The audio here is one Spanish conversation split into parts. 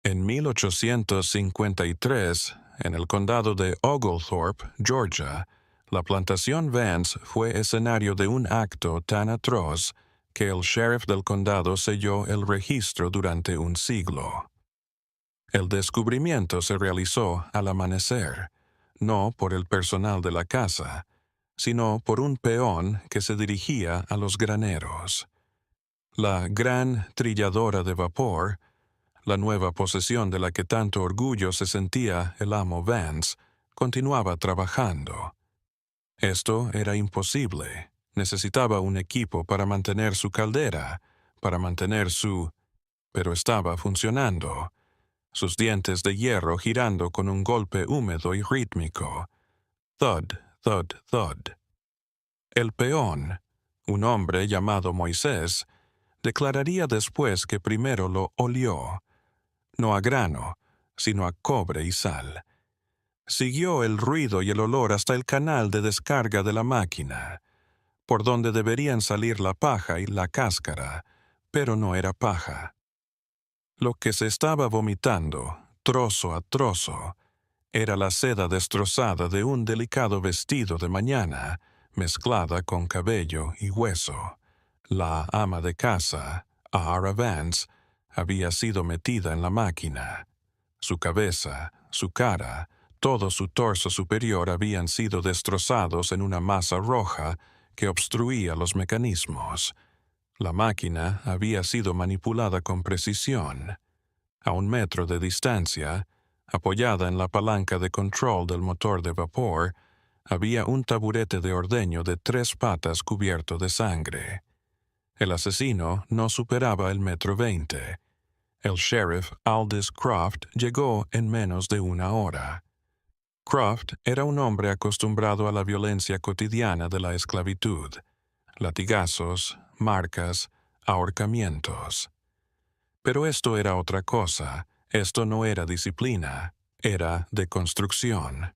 En 1853, en el condado de Oglethorpe, Georgia, la plantación Vance fue escenario de un acto tan atroz que el sheriff del condado selló el registro durante un siglo. El descubrimiento se realizó al amanecer, no por el personal de la casa, sino por un peón que se dirigía a los graneros. La gran trilladora de vapor, la nueva posesión de la que tanto orgullo se sentía el amo Vance, continuaba trabajando. Esto era imposible. Necesitaba un equipo para mantener su caldera, para mantener su... Pero estaba funcionando. Sus dientes de hierro girando con un golpe húmedo y rítmico. Thud, thud, thud. El peón, un hombre llamado Moisés, declararía después que primero lo olió, no a grano, sino a cobre y sal. Siguió el ruido y el olor hasta el canal de descarga de la máquina, por donde deberían salir la paja y la cáscara, pero no era paja. Lo que se estaba vomitando, trozo a trozo, era la seda destrozada de un delicado vestido de mañana, mezclada con cabello y hueso. La ama de casa, Ara Vance, había sido metida en la máquina. Su cabeza, su cara, todo su torso superior habían sido destrozados en una masa roja que obstruía los mecanismos. La máquina había sido manipulada con precisión. A 1 metro de distancia, apoyada en la palanca de control del motor de vapor, había un taburete de ordeño de 3 patas cubierto de sangre. El asesino no superaba el 1,20 m. El sheriff Aldous Croft llegó en menos de 1 hora. Croft era un hombre acostumbrado a la violencia cotidiana de la esclavitud, latigazos, marcas, ahorcamientos. Pero esto era otra cosa, esto no era disciplina, era deconstrucción.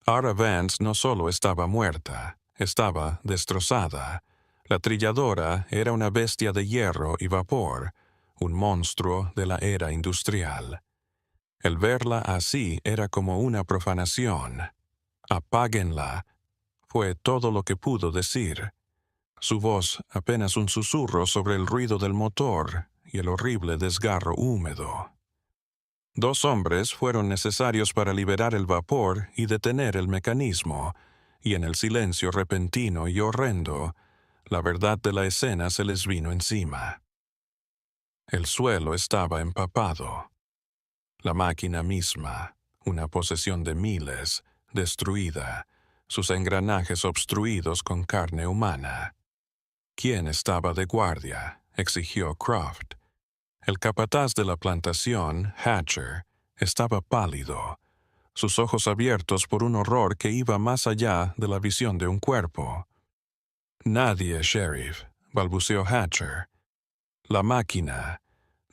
Ara Vance no solo estaba muerta, estaba destrozada. La trilladora era una bestia de hierro y vapor, un monstruo de la era industrial. El verla así era como una profanación. «Apáguenla», fue todo lo que pudo decir. Su voz apenas un susurro sobre el ruido del motor y el horrible desgarro húmedo. 2 hombres fueron necesarios para liberar el vapor y detener el mecanismo, y en el silencio repentino y horrendo, la verdad de la escena se les vino encima. El suelo estaba empapado. La máquina misma, una posesión de miles, destruida, sus engranajes obstruidos con carne humana. ¿Quién estaba de guardia?, exigió Croft. El capataz de la plantación, Hatcher, estaba pálido, sus ojos abiertos por un horror que iba más allá de la visión de un cuerpo. «Nadie, sheriff», balbuceó Hatcher. «La máquina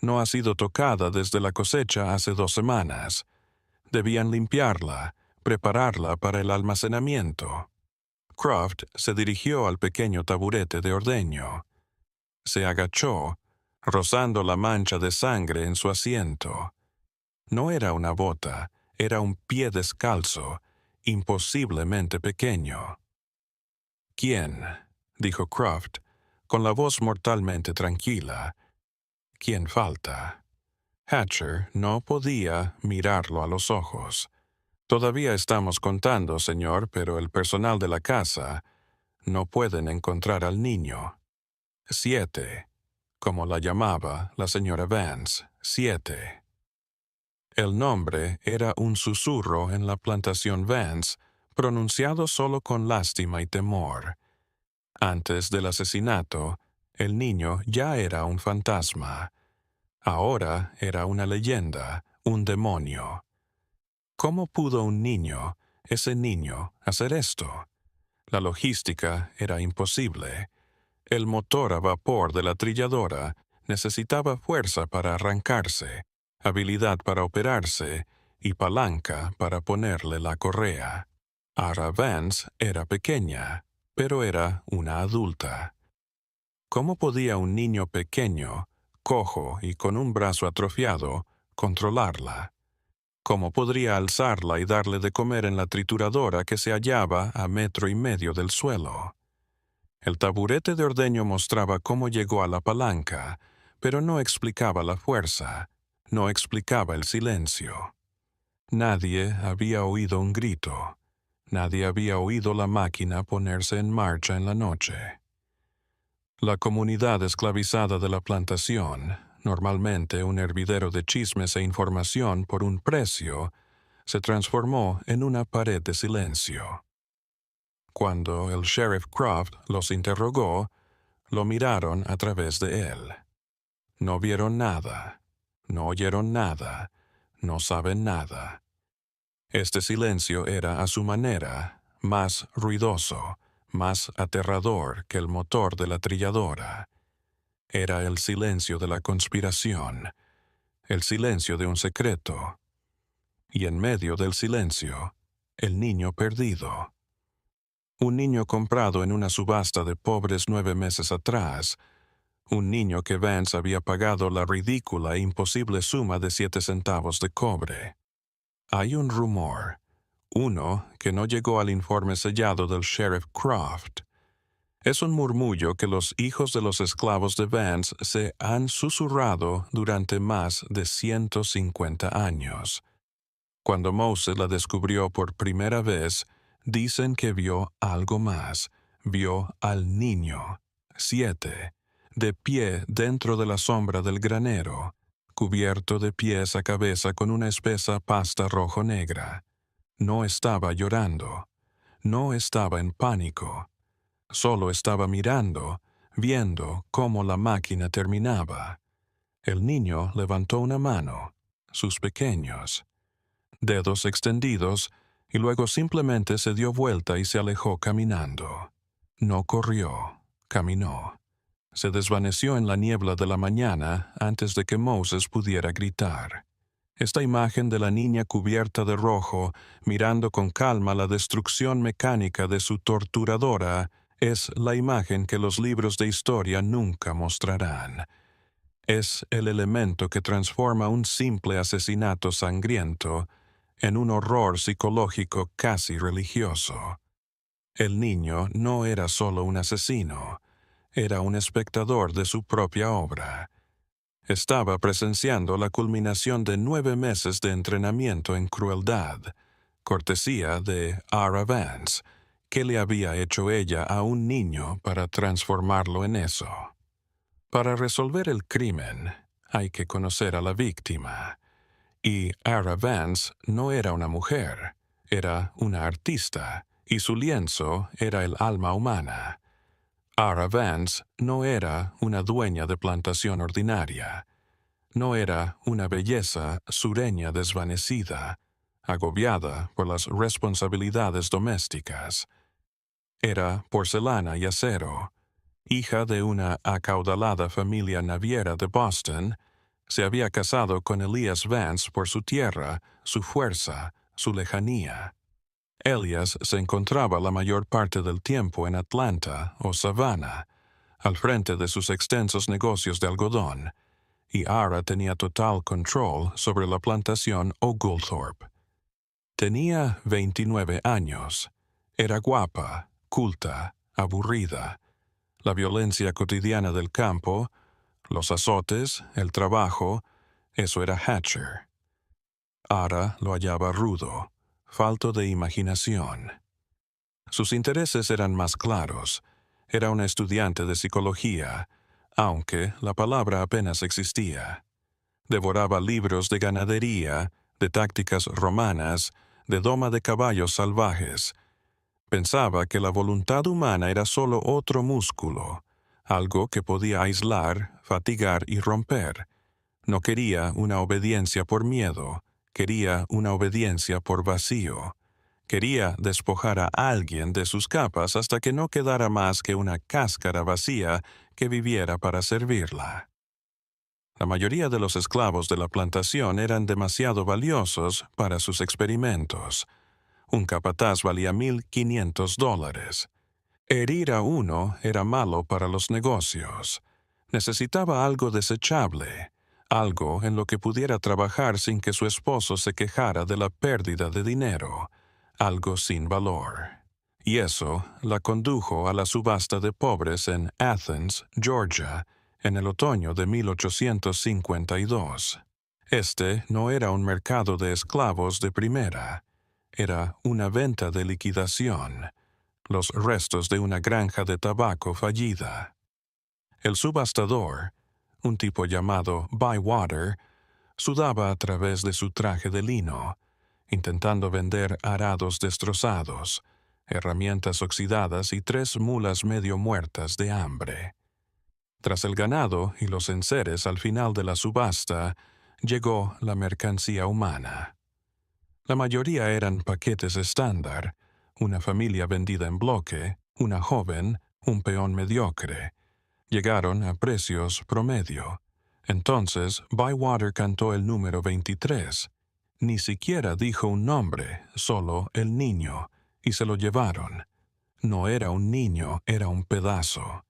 no ha sido tocada desde la cosecha hace 2 semanas. Debían limpiarla, prepararla para el almacenamiento». Croft se dirigió al pequeño taburete de ordeño. Se agachó, rozando la mancha de sangre en su asiento. No era una bota, era un pie descalzo, imposiblemente pequeño. «¿Quién?», dijo Croft, con la voz mortalmente tranquila. «¿Quién falta?». Hatcher no podía mirarlo a los ojos. «Todavía estamos contando, señor, pero el personal de la casa no pueden encontrar al niño». 7, como la llamaba la señora Vance, 7. El nombre era un susurro en la plantación Vance, pronunciado solo con lástima y temor. Antes del asesinato, el niño ya era un fantasma. Ahora era una leyenda, un demonio. ¿Cómo pudo un niño, ese niño, hacer esto? La logística era imposible. El motor a vapor de la trilladora necesitaba fuerza para arrancarse, habilidad para operarse y palanca para ponerle la correa. Ara Vance era pequeña, pero era una adulta. ¿Cómo podía un niño pequeño, cojo y con un brazo atrofiado, controlarla? ¿Cómo podría alzarla y darle de comer en la trituradora que se hallaba a 1,5 metros del suelo? El taburete de ordeño mostraba cómo llegó a la palanca, pero no explicaba la fuerza, no explicaba el silencio. Nadie había oído un grito. Nadie había oído la máquina ponerse en marcha en la noche. La comunidad esclavizada de la plantación, normalmente un hervidero de chismes e información por un precio, se transformó en una pared de silencio. Cuando el sheriff Croft los interrogó, lo miraron a través de él. No vieron nada, no oyeron nada, no saben nada. Este silencio era a su manera más ruidoso, más aterrador que el motor de la trilladora. Era el silencio de la conspiración, el silencio de un secreto. Y en medio del silencio, el niño perdido. Un niño comprado en una subasta de pobres 9 meses atrás. Un niño que Vance había pagado la ridícula e imposible suma de 7 centavos de cobre. Hay un rumor, uno que no llegó al informe sellado del sheriff Croft. Es un murmullo que los hijos de los esclavos de Vance se han susurrado durante más de 150 años. Cuando Moses la descubrió por primera vez, dicen que vio algo más. Vio al niño, 7, de pie dentro de la sombra del granero, cubierto de pies a cabeza con una espesa pasta rojo-negra. No estaba llorando, no estaba en pánico, solo estaba mirando, viendo cómo la máquina terminaba. El niño levantó una mano, sus pequeños dedos extendidos, y luego simplemente se dio vuelta y se alejó caminando. No corrió, caminó. Se desvaneció en la niebla de la mañana antes de que Moses pudiera gritar. Esta imagen de la niña cubierta de rojo, mirando con calma la destrucción mecánica de su torturadora, es la imagen que los libros de historia nunca mostrarán. Es el elemento que transforma un simple asesinato sangriento en un horror psicológico casi religioso. El niño no era solo un asesino, era un espectador de su propia obra. Estaba presenciando la culminación de 9 meses de entrenamiento en crueldad, cortesía de Ara Vance, que le había hecho ella a un niño para transformarlo en eso. Para resolver el crimen, hay que conocer a la víctima. Y Ara Vance no era una mujer, era una artista, y su lienzo era el alma humana. Ara Vance no era una dueña de plantación ordinaria. No era una belleza sureña desvanecida, agobiada por las responsabilidades domésticas. Era porcelana y acero. Hija de una acaudalada familia naviera de Boston, se había casado con Elias Vance por su tierra, su fuerza, su lejanía. Elias se encontraba la mayor parte del tiempo en Atlanta o Savannah, al frente de sus extensos negocios de algodón, y Ara tenía total control sobre la plantación Oglethorpe. Tenía 29 años. Era guapa, culta, aburrida. La violencia cotidiana del campo, los azotes, el trabajo, eso era Hatcher. Ara lo hallaba rudo, falto de imaginación. Sus intereses eran más claros. Era una estudiante de psicología, aunque la palabra apenas existía. Devoraba libros de ganadería, de tácticas romanas, de doma de caballos salvajes. Pensaba que la voluntad humana era solo otro músculo, algo que podía aislar, fatigar y romper. No quería una obediencia por miedo, quería una obediencia por vacío. Quería despojar a alguien de sus capas hasta que no quedara más que una cáscara vacía que viviera para servirla. La mayoría de los esclavos de la plantación eran demasiado valiosos para sus experimentos. Un capataz valía $1,500. Herir a uno era malo para los negocios. Necesitaba algo desechable, algo en lo que pudiera trabajar sin que su esposo se quejara de la pérdida de dinero, algo sin valor. Y eso la condujo a la subasta de pobres en Athens, Georgia, en el otoño de 1852. Este no era un mercado de esclavos de primera, era una venta de liquidación, los restos de una granja de tabaco fallida. El subastador, un tipo llamado Bywater, sudaba a través de su traje de lino, intentando vender arados destrozados, herramientas oxidadas y 3 mulas medio muertas de hambre. Tras el ganado y los enseres al final de la subasta, llegó la mercancía humana. La mayoría eran paquetes estándar, una familia vendida en bloque, una joven, un peón mediocre. Llegaron a precios promedio. Entonces, Bywater cantó el número 23. Ni siquiera dijo un nombre, solo el niño, y se lo llevaron. No era un niño, era un pedazo.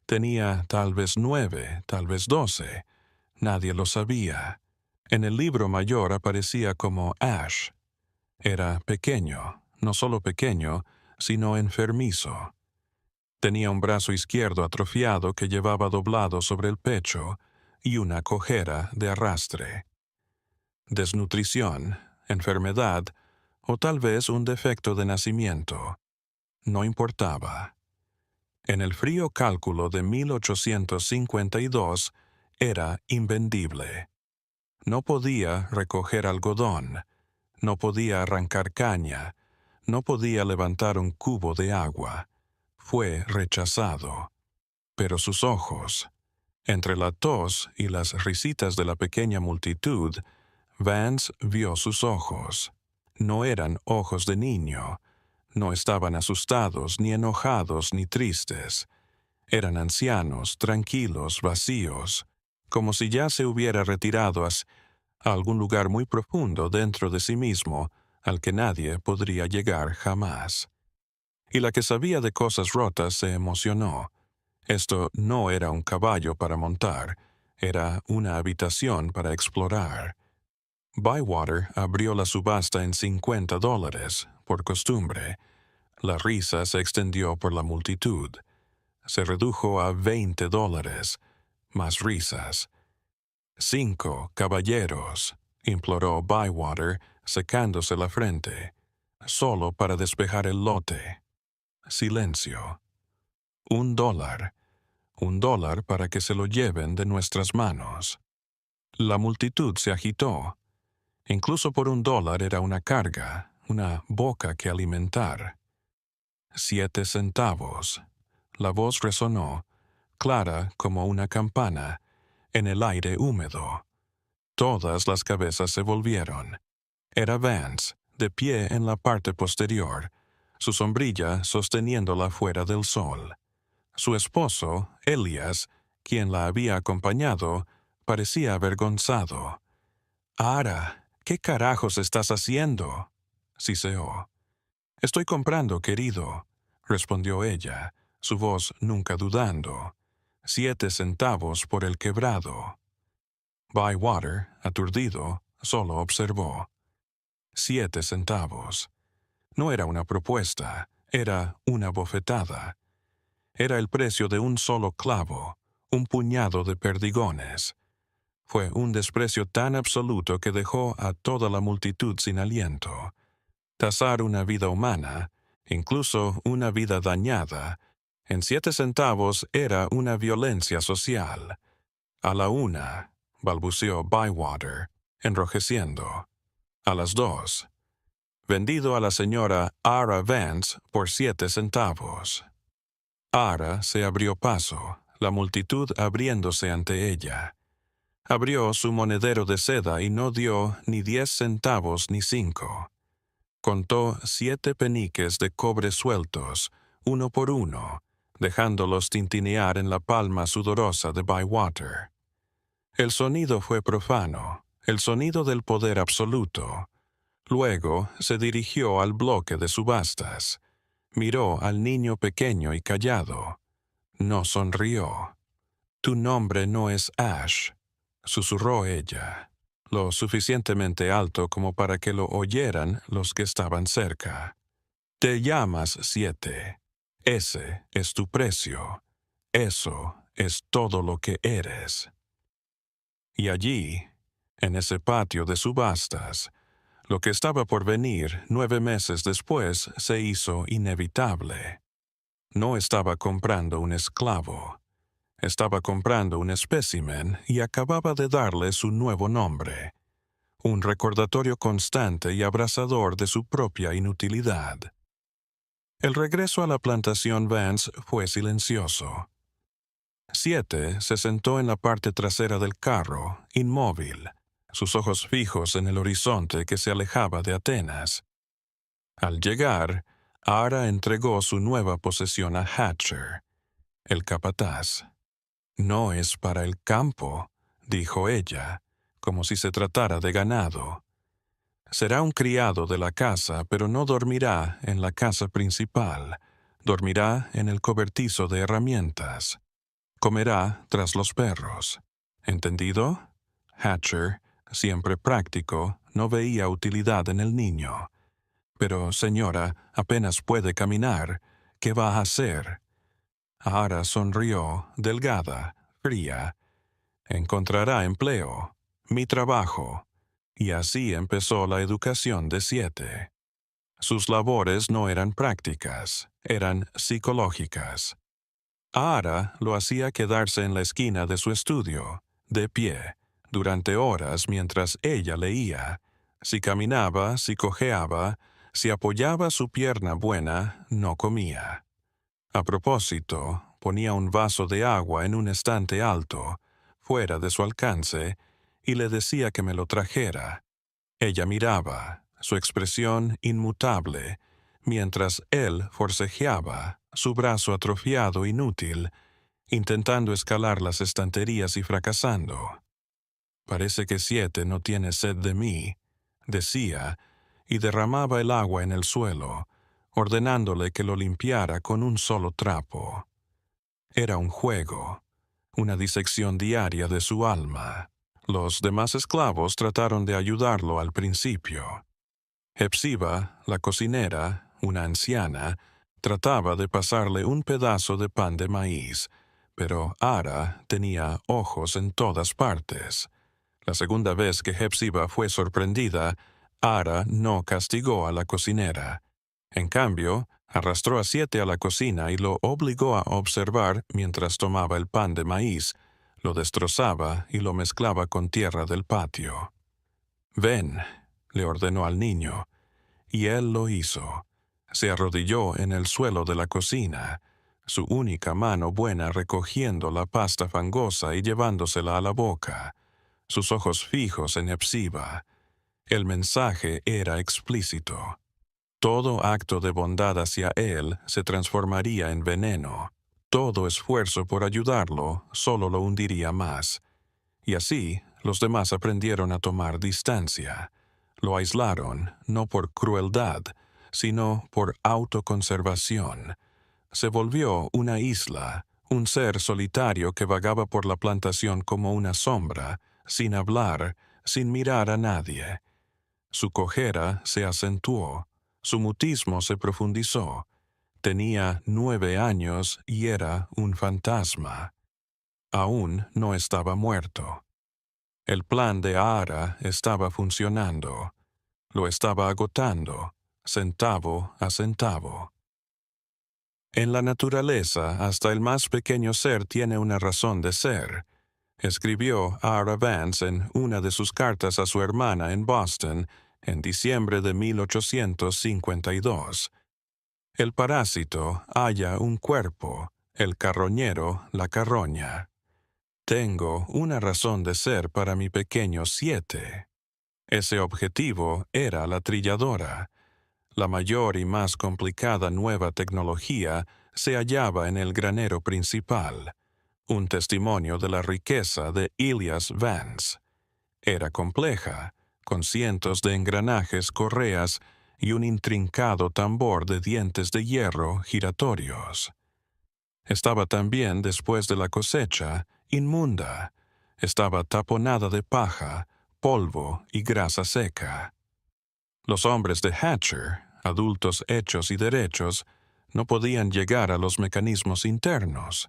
Tenía tal vez 9, tal vez 12. Nadie lo sabía. En el libro mayor aparecía como Ash. Era pequeño, no solo pequeño, sino enfermizo. Tenía un brazo izquierdo atrofiado que llevaba doblado sobre el pecho y una cojera de arrastre. Desnutrición, enfermedad o tal vez un defecto de nacimiento. No importaba. En el frío cálculo de 1852 era invendible. No podía recoger algodón, no podía arrancar caña, no podía levantar un cubo de agua. Fue rechazado. Pero sus ojos, entre la tos y las risitas de la pequeña multitud, Vance vio sus ojos. No eran ojos de niño. No estaban asustados, ni enojados, ni tristes. Eran ancianos, tranquilos, vacíos, como si ya se hubiera retirado a algún lugar muy profundo dentro de sí mismo, al que nadie podría llegar jamás. Y la que sabía de cosas rotas se emocionó. Esto no era un caballo para montar, era una habitación para explorar. Bywater abrió la subasta en $50, por costumbre. La risa se extendió por la multitud. Se redujo a $20. Más risas. 5 caballeros, imploró Bywater, secándose la frente, solo para despejar el lote. Silencio. $1. $1 para que se lo lleven de nuestras manos. La multitud se agitó. Incluso por $1 era una carga, una boca que alimentar. 7 centavos. La voz resonó, clara como una campana, en el aire húmedo. Todas las cabezas se volvieron. Era Vance, de pie en la parte posterior, su sombrilla sosteniéndola fuera del sol. Su esposo, Elias, quien la había acompañado, parecía avergonzado. «Ara, ¿qué carajos estás haciendo?», siseó. «Estoy comprando, querido», respondió ella, su voz nunca dudando. 7 centavos por el quebrado. Bywater, aturdido, solo observó. 7 centavos. No era una propuesta, era una bofetada. Era el precio de un solo clavo, un puñado de perdigones. Fue un desprecio tan absoluto que dejó a toda la multitud sin aliento. Tasar una vida humana, incluso una vida dañada, en 7 centavos era una violencia social. «A la 1», balbuceó Bywater, enrojeciendo. «A las 2. Vendido a la señora Ara Vance por 7 centavos. Ara se abrió paso, la multitud abriéndose ante ella. Abrió su monedero de seda y no dio ni 10 centavos ni 5. Contó 7 peniques de cobre sueltos, uno por uno, dejándolos tintinear en la palma sudorosa de Bywater. El sonido fue profano, el sonido del poder absoluto. Luego se dirigió al bloque de subastas. Miró al niño pequeño y callado. No sonrió. «Tu nombre no es Ash», susurró ella, lo suficientemente alto como para que lo oyeran los que estaban cerca. Te llamas 7. Ese es tu precio. Eso es todo lo que eres. Y allí, en ese patio de subastas, lo que estaba por venir 9 meses después se hizo inevitable. No estaba comprando un esclavo. Estaba comprando un espécimen y acababa de darle su nuevo nombre, un recordatorio constante y abrasador de su propia inutilidad. El regreso a la plantación Vance fue silencioso. 7 se sentó en la parte trasera del carro, inmóvil, sus ojos fijos en el horizonte que se alejaba de Atenas. Al llegar, Ara entregó su nueva posesión a Hatcher, el capataz. «No es para el campo», dijo ella, como si se tratara de ganado. «Será un criado de la casa, pero no dormirá en la casa principal. Dormirá en el cobertizo de herramientas. Comerá tras los perros. ¿Entendido?» Hatcher, siempre práctico, no veía utilidad en el niño. «Pero, señora, apenas puede caminar. ¿Qué va a hacer?» Ara sonrió, delgada, fría. «Encontrará empleo. Mi trabajo». Y así empezó la educación de 7. Sus labores no eran prácticas, eran psicológicas. Ara lo hacía quedarse en la esquina de su estudio, de pie, durante horas mientras ella leía. Si caminaba, si cojeaba, si apoyaba su pierna buena, no comía. A propósito, ponía un vaso de agua en un estante alto, fuera de su alcance, y le decía que me lo trajera. Ella miraba, su expresión inmutable, mientras él forcejeaba, su brazo atrofiado inútil, intentando escalar las estanterías y fracasando. «Parece que 7 no tiene sed de mí», decía, y derramaba el agua en el suelo, ordenándole que lo limpiara con un solo trapo. Era un juego, una disección diaria de su alma. Los demás esclavos trataron de ayudarlo al principio. Hepsiba, la cocinera, una anciana, trataba de pasarle un pedazo de pan de maíz, pero Ara tenía ojos en todas partes. La segunda vez que Hepsiba fue sorprendida, Ara no castigó a la cocinera. En cambio, arrastró a 7 a la cocina y lo obligó a observar mientras tomaba el pan de maíz, lo destrozaba y lo mezclaba con tierra del patio. «Ven», le ordenó al niño, y él lo hizo. Se arrodilló en el suelo de la cocina, su única mano buena recogiendo la pasta fangosa y llevándosela a la boca, sus ojos fijos en Hepsiba. El mensaje era explícito. Todo acto de bondad hacia él se transformaría en veneno. Todo esfuerzo por ayudarlo solo lo hundiría más. Y así, los demás aprendieron a tomar distancia. Lo aislaron, no por crueldad, sino por autoconservación. Se volvió una isla, un ser solitario que vagaba por la plantación como una sombra, sin hablar, sin mirar a nadie. Su cojera se acentuó, su mutismo se profundizó. Tenía 9 años y era un fantasma. Aún no estaba muerto. El plan de Ara estaba funcionando. Lo estaba agotando, centavo a centavo. En la naturaleza, hasta el más pequeño ser tiene una razón de ser, escribió Ara Vance en una de sus cartas a su hermana en Boston en diciembre de 1852. El parásito halla un cuerpo, el carroñero la carroña. Tengo una razón de ser para mi pequeño 7. Ese objetivo era la trilladora. La mayor y más complicada nueva tecnología se hallaba en el granero principal, un testimonio de la riqueza de Elias Vance. Era compleja, con cientos de engranajes, correas y un intrincado tambor de dientes de hierro giratorios. Estaba también, después de la cosecha, inmunda. Estaba taponada de paja, polvo y grasa seca. Los hombres de Hatcher, adultos hechos y derechos, no podían llegar a los mecanismos internos.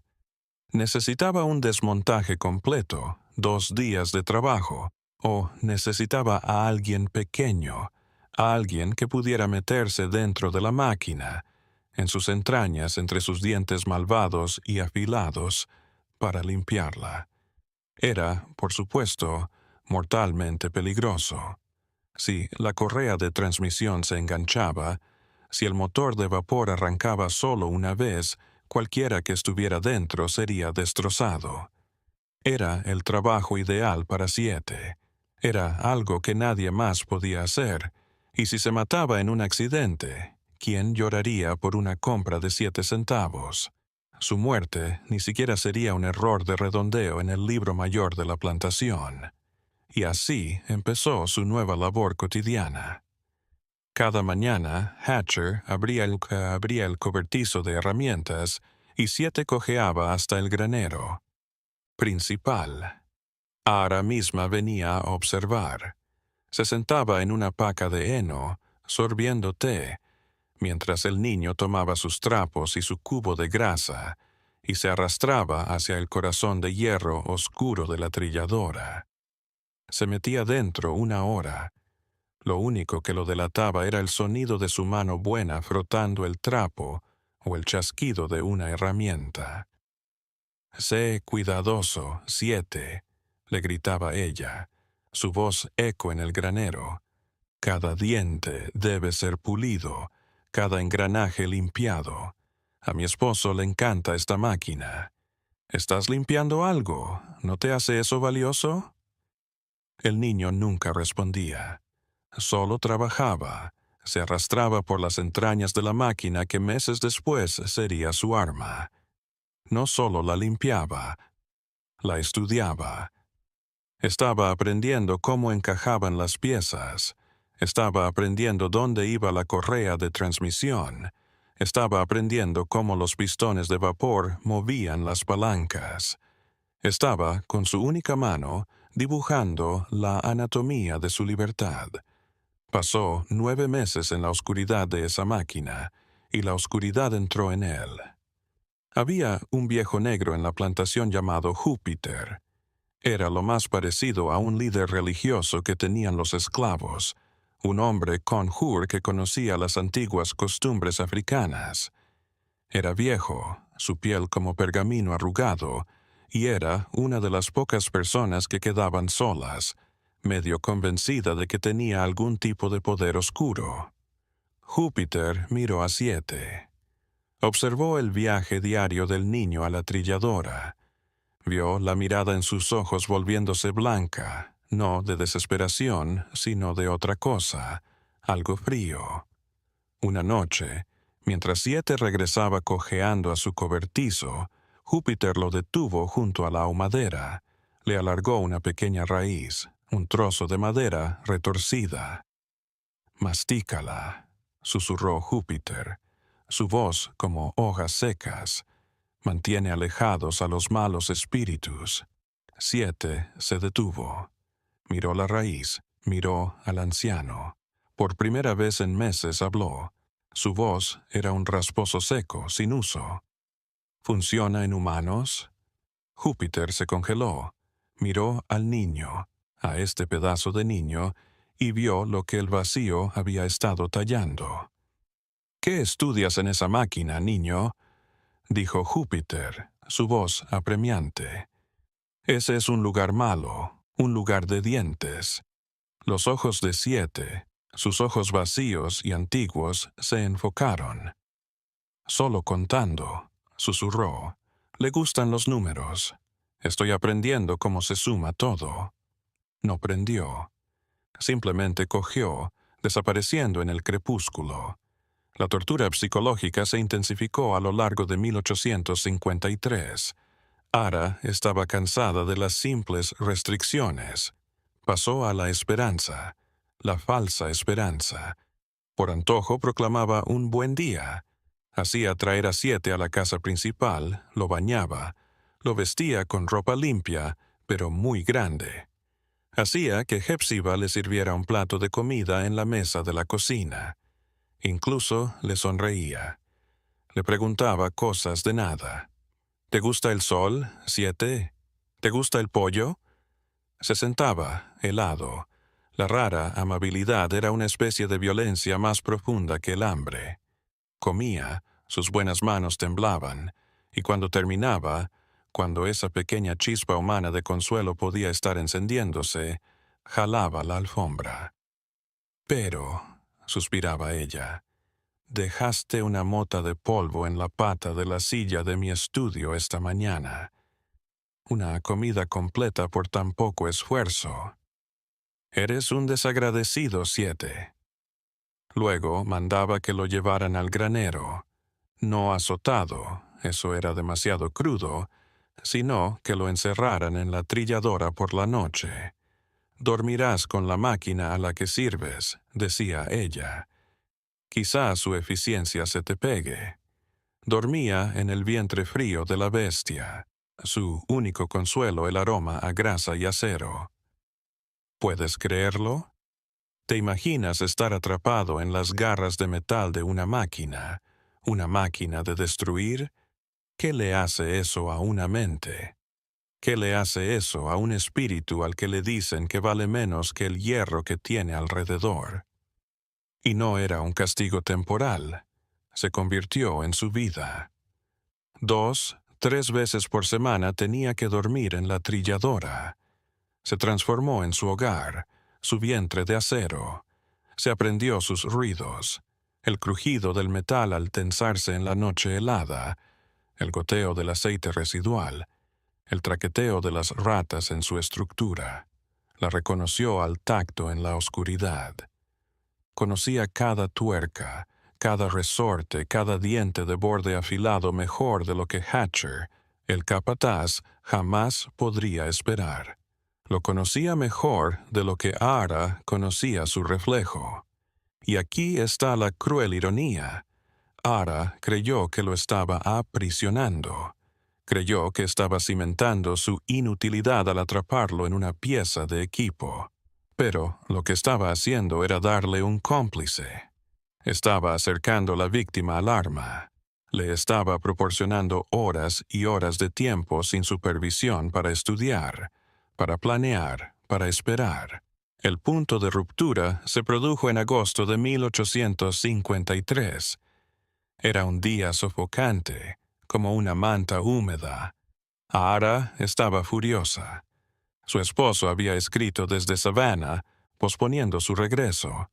Necesitaba un desmontaje completo, 2 días de trabajo, o necesitaba a alguien pequeño, a alguien que pudiera meterse dentro de la máquina, en sus entrañas entre sus dientes malvados y afilados, para limpiarla. Era, por supuesto, mortalmente peligroso. Si la correa de transmisión se enganchaba, si el motor de vapor arrancaba solo una vez, cualquiera que estuviera dentro sería destrozado. Era el trabajo ideal para 7. Era algo que nadie más podía hacer, y si se mataba en un accidente, ¿quién lloraría por una compra de 7 centavos? Su muerte ni siquiera sería un error de redondeo en el libro mayor de la plantación. Y así empezó su nueva labor cotidiana. Cada mañana, Hatcher abría el cobertizo de herramientas y 7 cojeaba hasta el granero principal. Ara misma venía a observar. Se sentaba en una paca de heno, sorbiendo té, mientras el niño tomaba sus trapos y su cubo de grasa, y se arrastraba hacia el corazón de hierro oscuro de la trilladora. Se metía dentro 1 hora. Lo único que lo delataba era el sonido de su mano buena frotando el trapo o el chasquido de una herramienta. «Sé cuidadoso, 7», le gritaba ella, su voz eco en el granero. «Cada diente debe ser pulido, cada engranaje limpiado. A mi esposo le encanta esta máquina. ¿Estás limpiando algo? ¿No te hace eso valioso?» El niño nunca respondía. Solo trabajaba, se arrastraba por las entrañas de la máquina que meses después sería su arma. No solo la limpiaba, la estudiaba. Estaba aprendiendo cómo encajaban las piezas. Estaba aprendiendo dónde iba la correa de transmisión. Estaba aprendiendo cómo los pistones de vapor movían las palancas. Estaba, con su única mano, dibujando la anatomía de su libertad. Pasó 9 meses en la oscuridad de esa máquina, y la oscuridad entró en él. Había un viejo negro en la plantación llamado Júpiter. Era lo más parecido a un líder religioso que tenían los esclavos, un hombre conjur que conocía las antiguas costumbres africanas. Era viejo, su piel como pergamino arrugado, y era una de las pocas personas que quedaban solas, medio convencida de que tenía algún tipo de poder oscuro. Júpiter miró a 7. Observó el viaje diario del niño a la trilladora. Vio la mirada en sus ojos volviéndose blanca, no de desesperación, sino de otra cosa, algo frío. Una noche, mientras 7 regresaba cojeando a su cobertizo, Júpiter lo detuvo junto a la ahumadera. Le alargó una pequeña raíz, un trozo de madera retorcida. «Mastícala», susurró Júpiter, su voz como hojas secas. «Mantiene alejados a los malos espíritus». 7 se detuvo. Miró la raíz, miró al anciano. Por primera vez en meses habló. Su voz era un rasposo seco, sin uso. «¿Funciona en humanos?» Júpiter se congeló. Miró al niño, a este pedazo de niño, y vio lo que el vacío había estado tallando. «¿Qué estudias en esa máquina, niño?», dijo Júpiter, su voz apremiante. «Ese es un lugar malo, un lugar de dientes». Los ojos de 7, sus ojos vacíos y antiguos, se enfocaron. «Solo contando», susurró. «Le gustan los números. Estoy aprendiendo cómo se suma todo». No prendió. Simplemente cogió, desapareciendo en el crepúsculo. La tortura psicológica se intensificó a lo largo de 1853. Ara estaba cansada de las simples restricciones. Pasó a la esperanza, la falsa esperanza. Por antojo proclamaba un buen día. Hacía traer a 7 a la casa principal, lo bañaba, lo vestía con ropa limpia, pero muy grande. Hacía que Hepzibah le sirviera un plato de comida en la mesa de la cocina. Incluso le sonreía. Le preguntaba cosas de nada. ¿Te gusta el sol, 7? ¿Te gusta el pollo? Se sentaba, helado. La rara amabilidad era una especie de violencia más profunda que el hambre. Comía, sus buenas manos temblaban, y cuando terminaba, cuando esa pequeña chispa humana de consuelo podía estar encendiéndose, jalaba la alfombra. Pero, suspiraba ella, dejaste una mota de polvo en la pata de la silla de mi estudio esta mañana. Una comida completa por tan poco esfuerzo. Eres un desagradecido, 7. Luego mandaba que lo llevaran al granero, no azotado, eso era demasiado crudo, sino que lo encerraran en la trilladora por la noche. Dormirás con la máquina a la que sirves, decía ella. Quizá su eficiencia se te pegue. Dormía en el vientre frío de la bestia, su único consuelo el aroma a grasa y acero. ¿Puedes creerlo? ¿Te imaginas estar atrapado en las garras de metal de una máquina de destruir? ¿Qué le hace eso a una mente? ¿Qué le hace eso a un espíritu al que le dicen que vale menos que el hierro que tiene alrededor? Y no era un castigo temporal. Se convirtió en su vida. 2, 3 veces por semana tenía que dormir en la trilladora. Se transformó en su hogar, su vientre de acero. Se aprendió sus ruidos, el crujido del metal al tensarse en la noche helada, el goteo del aceite residual, el traqueteo de las ratas en su estructura. La reconoció al tacto en la oscuridad. Conocía cada tuerca, cada resorte, cada diente de borde afilado mejor de lo que Hatcher, el capataz, jamás podría esperar. Lo conocía mejor de lo que Ara conocía su reflejo. Y aquí está la cruel ironía. Ara creyó que lo estaba aprisionando. Creyó que estaba cimentando su inutilidad al atraparlo en una pieza de equipo. Pero lo que estaba haciendo era darle un cómplice. Estaba acercando la víctima al arma. Le estaba proporcionando horas y horas de tiempo sin supervisión para estudiar, para planear, para esperar. El punto de ruptura se produjo en agosto de 1853. Era un día sofocante, como una manta húmeda. Ara estaba furiosa. Su esposo había escrito desde Savannah, posponiendo su regreso.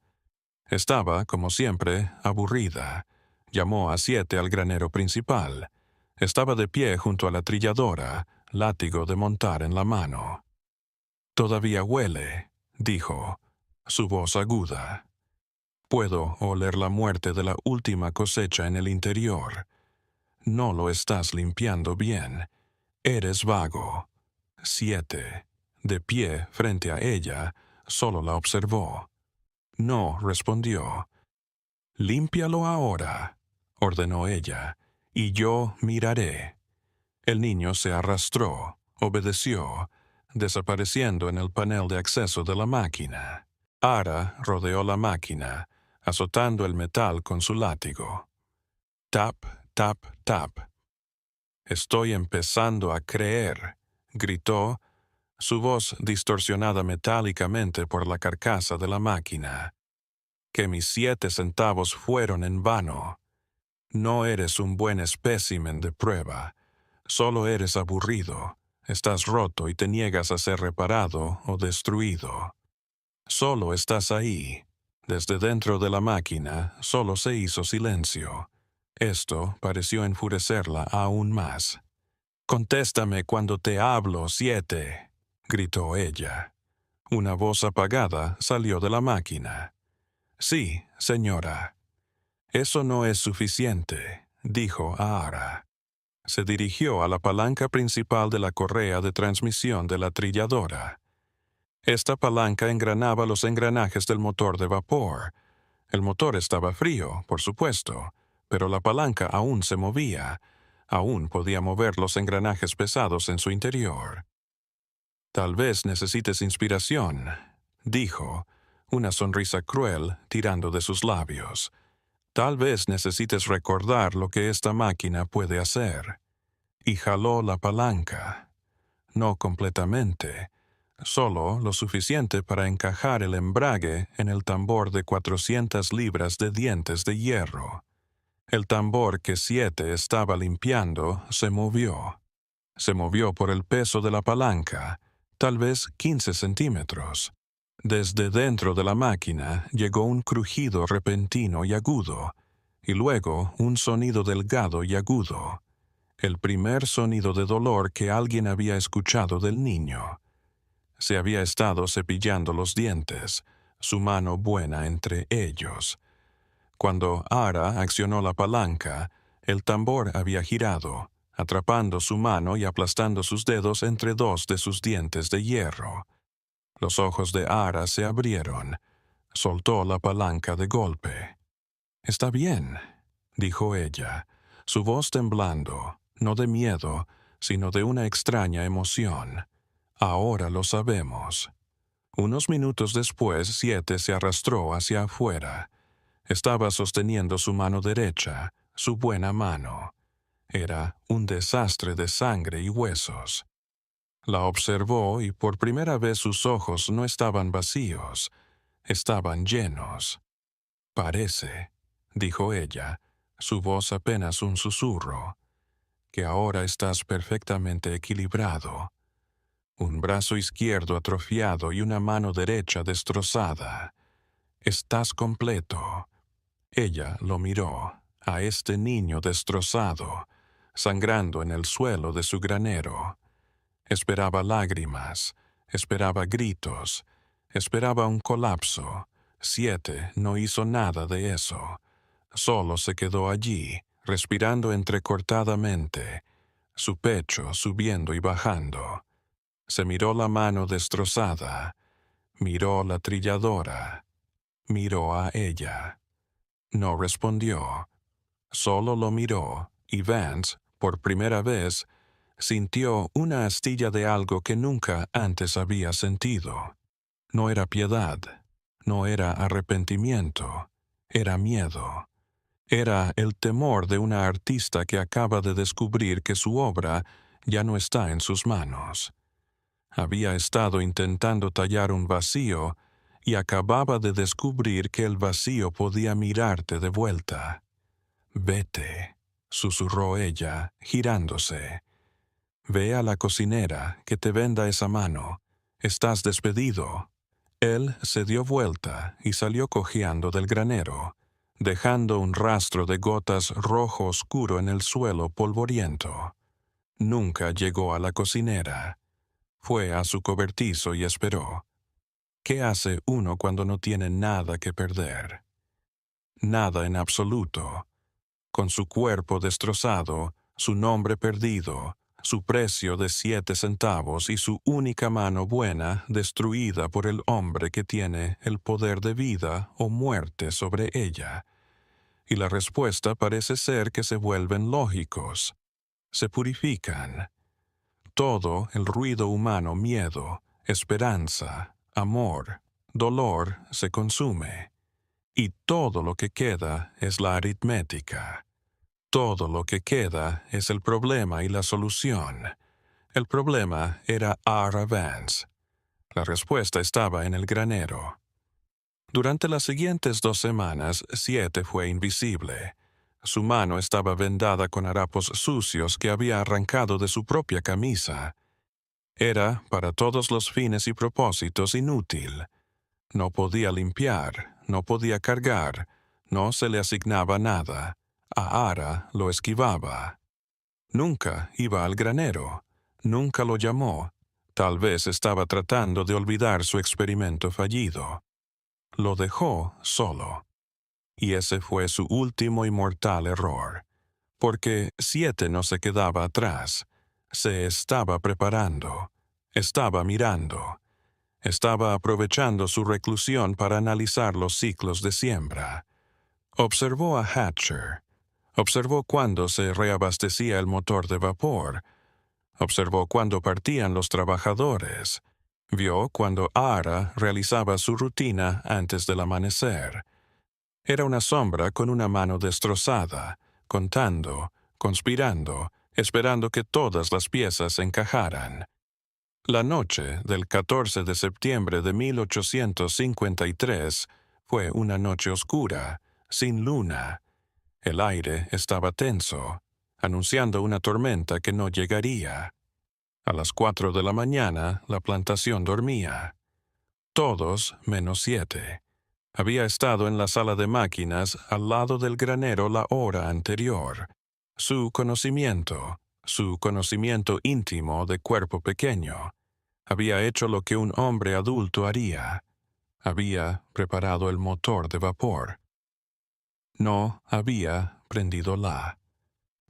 Estaba, como siempre, aburrida. Llamó a 7 al granero principal. Estaba de pie junto a la trilladora, látigo de montar en la mano. «Todavía huele», dijo, su voz aguda. «Puedo oler la muerte de la última cosecha en el interior. No lo estás limpiando bien. Eres vago». 7, de pie frente a ella, solo la observó. No respondió. «Límpialo ahora», ordenó ella, «y yo miraré». El niño se arrastró, obedeció, desapareciendo en el panel de acceso de la máquina. Ara rodeó la máquina, azotando el metal con su látigo. Tap, tap, tap. «Estoy empezando a creer», gritó, su voz distorsionada metálicamente por la carcasa de la máquina, «que mis 7 centavos fueron en vano. No eres un buen espécimen de prueba. Solo eres aburrido. Estás roto y te niegas a ser reparado o destruido. Solo estás ahí». Desde dentro de la máquina solo se hizo silencio. Esto pareció enfurecerla aún más. «Contéstame cuando te hablo, 7», gritó ella. Una voz apagada salió de la máquina. «Sí, señora». «Eso no es suficiente», dijo a Ara. Se dirigió a la palanca principal de la correa de transmisión de la trilladora. Esta palanca engranaba los engranajes del motor de vapor. El motor estaba frío, por supuesto, pero la palanca aún se movía. Aún podía mover los engranajes pesados en su interior. Tal vez necesites inspiración, dijo, una sonrisa cruel tirando de sus labios. Tal vez necesites recordar lo que esta máquina puede hacer. Y jaló la palanca. No completamente, solo lo suficiente para encajar el embrague en el tambor de 400 libras de dientes de hierro. El tambor que 7 estaba limpiando se movió. Se movió por el peso de la palanca, tal vez 15 centímetros. Desde dentro de la máquina llegó un crujido repentino y agudo, y luego un sonido delgado y agudo. El primer sonido de dolor que alguien había escuchado del niño. Se había estado cepillando los dientes, su mano buena entre ellos. Cuando Ara accionó la palanca, el tambor había girado, atrapando su mano y aplastando sus dedos entre dos de sus dientes de hierro. Los ojos de Ara se abrieron. Soltó la palanca de golpe. «Está bien», dijo ella, su voz temblando, no de miedo, sino de una extraña emoción. «Ahora lo sabemos». Unos minutos después, 7 se arrastró hacia afuera. Estaba sosteniendo su mano derecha, su buena mano. Era un desastre de sangre y huesos. La observó y por primera vez sus ojos no estaban vacíos, estaban llenos. «Parece», dijo ella, su voz apenas un susurro, «que ahora estás perfectamente equilibrado. Un brazo izquierdo atrofiado y una mano derecha destrozada. Estás completo». Ella lo miró, a este niño destrozado, sangrando en el suelo de su granero. Esperaba lágrimas, esperaba gritos, esperaba un colapso. 7 no hizo nada de eso. Solo se quedó allí, respirando entrecortadamente, su pecho subiendo y bajando. Se miró la mano destrozada, miró la trilladora, miró a ella. No respondió. Solo lo miró, y Vance, por primera vez, sintió una astilla de algo que nunca antes había sentido. No era piedad, no era arrepentimiento, era miedo. Era el temor de una artista que acaba de descubrir que su obra ya no está en sus manos. Había estado intentando tallar un vacío y acababa de descubrir que el vacío podía mirarte de vuelta. «Vete», susurró ella, girándose. «Ve a la cocinera, que te venda esa mano. Estás despedido». Él se dio vuelta y salió cojeando del granero, dejando un rastro de gotas rojo oscuro en el suelo polvoriento. Nunca llegó a la cocinera. Fue a su cobertizo y esperó. ¿Qué hace uno cuando no tiene nada que perder? Nada en absoluto. Con su cuerpo destrozado, su nombre perdido, su precio de 7 centavos y su única mano buena destruida por el hombre que tiene el poder de vida o muerte sobre ella. Y la respuesta parece ser que se vuelven lógicos, se purifican. Todo el ruido humano, miedo, esperanza, amor, dolor, se consume. Y todo lo que queda es la aritmética. Todo lo que queda es el problema y la solución. El problema era Ara Vance. La respuesta estaba en el granero. Durante las siguientes 2 semanas, 7 fue invisible. Su mano estaba vendada con harapos sucios que había arrancado de su propia camisa. Era, para todos los fines y propósitos, inútil. No podía limpiar, no podía cargar, no se le asignaba nada. A Ara lo esquivaba. Nunca iba al granero, nunca lo llamó. Tal vez estaba tratando de olvidar su experimento fallido. Lo dejó solo. Y ese fue su último y mortal error. Porque 7 no se quedaba atrás. Se estaba preparando. Estaba mirando. Estaba aprovechando su reclusión para analizar los ciclos de siembra. Observó a Hatcher. Observó cuándo se reabastecía el motor de vapor. Observó cuándo partían los trabajadores. Vio cuando Ara realizaba su rutina antes del amanecer. Era una sombra con una mano destrozada, contando, conspirando, esperando que todas las piezas encajaran. La noche del 14 de septiembre de 1853 fue una noche oscura, sin luna. El aire estaba tenso, anunciando una tormenta que no llegaría. A las 4 de la mañana la plantación dormía. Todos menos 7. Había estado en la sala de máquinas al lado del granero la hora anterior. Su conocimiento íntimo de cuerpo pequeño, había hecho lo que un hombre adulto haría. Había preparado el motor de vapor. No había prendido la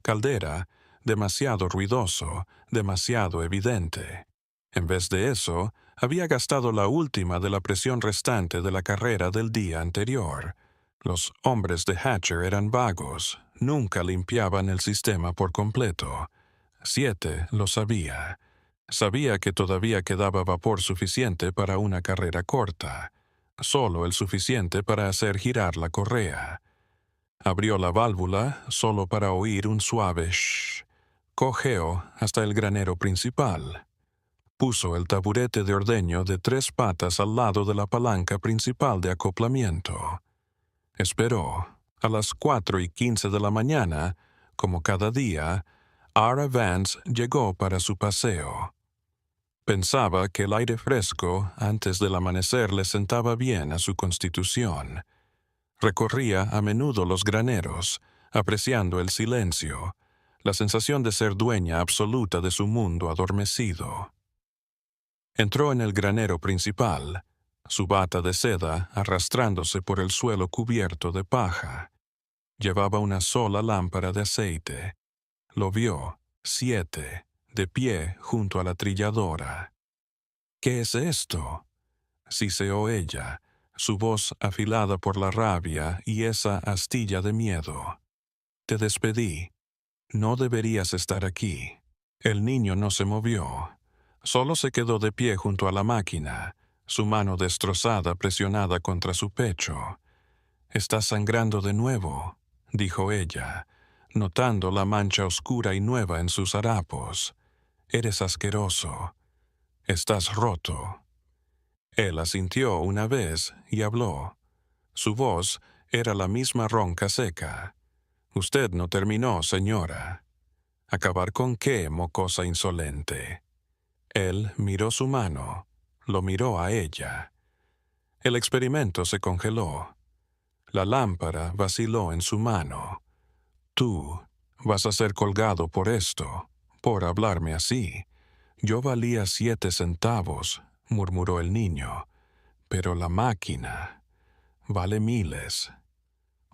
caldera, demasiado ruidoso, demasiado evidente. En vez de eso, había gastado la última de la presión restante de la carrera del día anterior. Los hombres de Hatcher eran vagos, nunca limpiaban el sistema por completo. 7 lo sabía. Sabía que todavía quedaba vapor suficiente para una carrera corta, solo el suficiente para hacer girar la correa. Abrió la válvula solo para oír un suave shh. Cojeó hasta el granero principal. Puso el taburete de ordeño de 3 patas al lado de la palanca principal de acoplamiento. Esperó. A las 4:15 de la mañana, como cada día, Ara Vance llegó para su paseo. Pensaba que el aire fresco antes del amanecer le sentaba bien a su constitución. Recorría a menudo los graneros, apreciando el silencio, la sensación de ser dueña absoluta de su mundo adormecido. Entró en el granero principal, su bata de seda arrastrándose por el suelo cubierto de paja. Llevaba una sola lámpara de aceite. Lo vio, 7, de pie junto a la trilladora. «¿Qué es esto?», siseó ella, su voz afilada por la rabia y esa astilla de miedo. «Te despedí. No deberías estar aquí». El niño no se movió. Solo se quedó de pie junto a la máquina, su mano destrozada presionada contra su pecho. «Estás sangrando de nuevo», dijo ella, notando la mancha oscura y nueva en sus harapos. «Eres asqueroso. Estás roto». Él asintió una vez y habló. Su voz era la misma ronca seca. «Usted no terminó, señora». «¿Acabar con qué, mocosa insolente?» Él miró su mano, lo miró a ella. El experimento se congeló. La lámpara vaciló en su mano. «Tú vas a ser colgado por esto, por hablarme así. Yo valía 7 centavos», murmuró el niño. «Pero la máquina vale miles.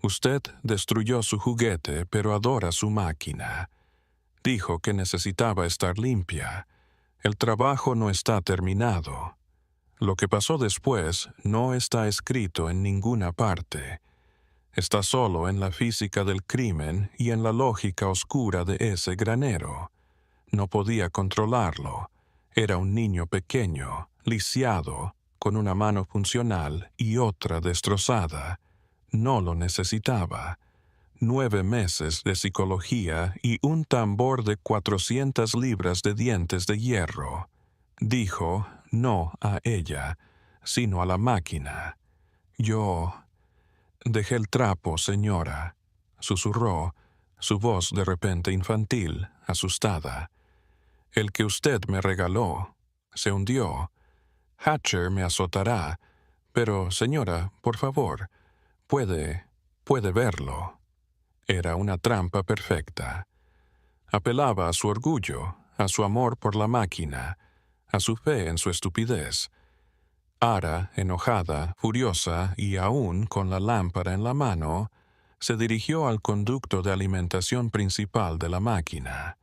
Usted destruyó su juguete, pero adora su máquina. Dijo que necesitaba estar limpia. El trabajo no está terminado. Lo que pasó después no está escrito en ninguna parte. Está solo en la física del crimen y en la lógica oscura de ese granero. No podía controlarlo. Era un niño pequeño, lisiado, con una mano funcional y otra destrozada. No lo necesitaba. 9 meses de psicología y un tambor de 400 libras de dientes de hierro. Dijo no a ella, sino a la máquina. «Yo dejé el trapo, señora», susurró, su voz de repente infantil, asustada. «El que usted me regaló se hundió. Hatcher me azotará, pero, señora, por favor, puede verlo». Era una trampa perfecta. Apelaba a su orgullo, a su amor por la máquina, a su fe en su estupidez. Ara, enojada, furiosa y aún con la lámpara en la mano, se dirigió al conducto de alimentación principal de la máquina.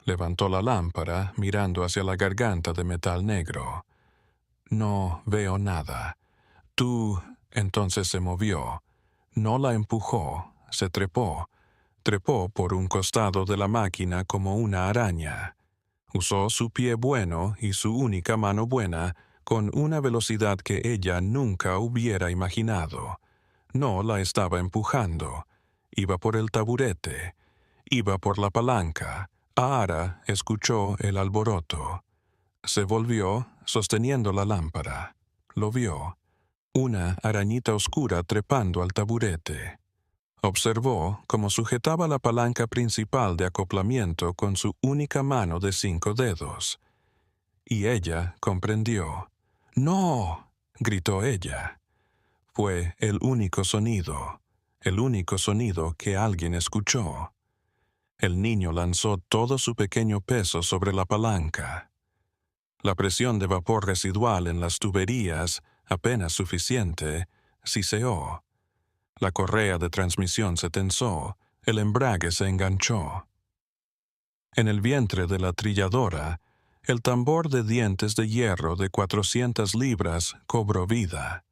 Levantó la lámpara mirando hacia la garganta de metal negro. «No veo nada». «Tú...» Entonces se movió. No la empujó, se trepó. Trepó por un costado de la máquina como una araña. Usó su pie bueno y su única mano buena con una velocidad que ella nunca hubiera imaginado. No la estaba empujando. Iba por el taburete. Iba por la palanca. Ahora escuchó el alboroto. Se volvió, sosteniendo la lámpara. Lo vio. Una arañita oscura trepando al taburete. Observó cómo sujetaba la palanca principal de acoplamiento con su única mano de 5 dedos. Y ella comprendió. ¡No! Gritó ella. Fue el único sonido que alguien escuchó. El niño lanzó todo su pequeño peso sobre la palanca. La presión de vapor residual en las tuberías, apenas suficiente, siseó. La correa de transmisión se tensó, el embrague se enganchó. En el vientre de la trilladora, el tambor de dientes de hierro de 400 libras cobró vida.